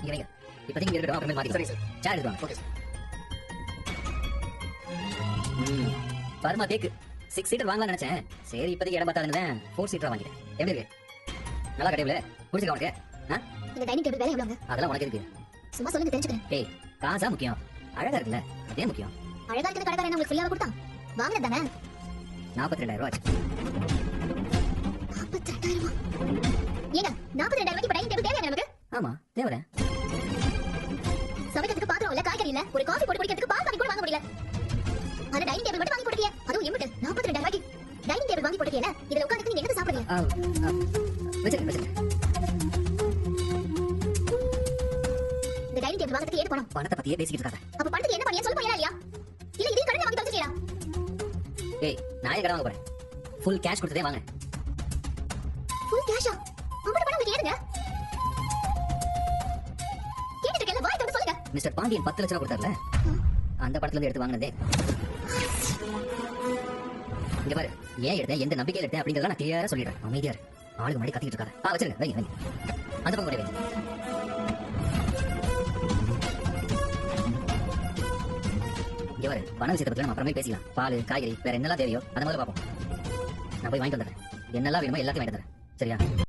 இங்க வைங்க. இப்போதைக்கு இங்க இருக்கட்டும், அப்புறமே மாத்திக்கலாம். சரிங்க சார். சேர் எடுத்து வாங்க. Okay sir. பர்மா தேக்கு 6 சீட்டர் வாங்கலாம் நினைச்சேன். சரி இப்போதைக்கு இடம் பார்த்தாதுன்னு 4 சீட்டரா வாங்கிட்டேன். எப்படி இருக்கு? நல்லா கட்டேபிள் பிடிச்சிருக்கா உனக்கு? இந்த டைனிங் டேபிள் வேலை எவ்வளவுங்க? அதெல்லாம் உனக்கு இருக்கு. சும்மா சொல்லுங்க தெரிஞ்சுக்கிறேன். ஏய், காசா முக்கியம்? அழகா இருக்குல்ல, அதே முக்கியம். அழகா இருக்கிறது கடைக்காரன் என்ன உங்களுக்கு ஃப்ரீயாவே கொடுத்தான்? வாங்கினது தானே? 42,000 ரூபாய். 42,000? ஏங்க 42,000 இப்ப டைனிங் டேபிள் தேவையா நமக்கு? ஆமா தேவரே. சமைக்கிறதுக்கு பாத்திரம் இல்ல, காய்கறி இல்ல, ஒரு காஃபி போட்டு குடிக்கிறதுக்கு பால் பாக்கெட் கூட வாங்க முடியல. அந்த டைனிங் டேபிள் மட்டும் வாங்கி போட்டுட்டியே, அதுவும் எம்பிட்டு 42,000 டைனிங் டேபிள் வாங்கி போட்டுட்டியல, இதுல உட்கார்ந்து நீங்க என்ன சாப்பிடுறீங்க? வச்சிருங்க. இந்த டைனிங் டேபிள் வாங்குறதுக்கு ஏடு பணம். பணத்தை பத்தியே பேசிக்கிட்டு இருக்காத. அப்ப பணத்துக்கு என்ன பண்ணியா சொல்ல போறியா இல்லையா? இல்ல இதே கடன் வாங்கி தந்துட்டியா? ஏய், நான் ஏன் கடன் வாங்க போறேன்? ஃபுல் கேஷ் கொடுத்ததே வாங்க. ஃபுல் கேஷா? அம்பது பணம் உங்களுக்கு ஏதுங்க? கேட்டுட்டு கேள, வாய் தந்து சொல்லுங்க. மிஸ்டர் பாண்டியன் 10 லட்சம் ரூபாய் கொடுத்தார்ல, அந்த படத்துல இருந்து எடுத்து வாங்கினதே. இங்க பாரு, ஏன் எடுத்தேன், எந்த நம்பிக்கையில எடுத்தேன் அப்படிங்கறத நான் கிளியரா சொல்லிடுறேன். அமைதியா இரு. ஆளுக்கு முன்னாடி கத்திட்டு இருக்காத. வச்சிருங்க, வைங்க வைங்க. அந்த பக்கம் கூட வைங்க. இங்க பாரு, பண விஷயத்தை பத்தி நம்ம அப்புறமே பேசிக்கலாம். பால், காய்கறி, வேற என்னெல்லாம் தேவையோ அதை முதல்ல பார்ப்போம். நான் போய் வாங்கிட்டு வந்துடுறேன். என்னெல்லாம் வேணுமோ எல்லாத்தையும் வாங்கிட்டு வந்துடுறேன். சரியா?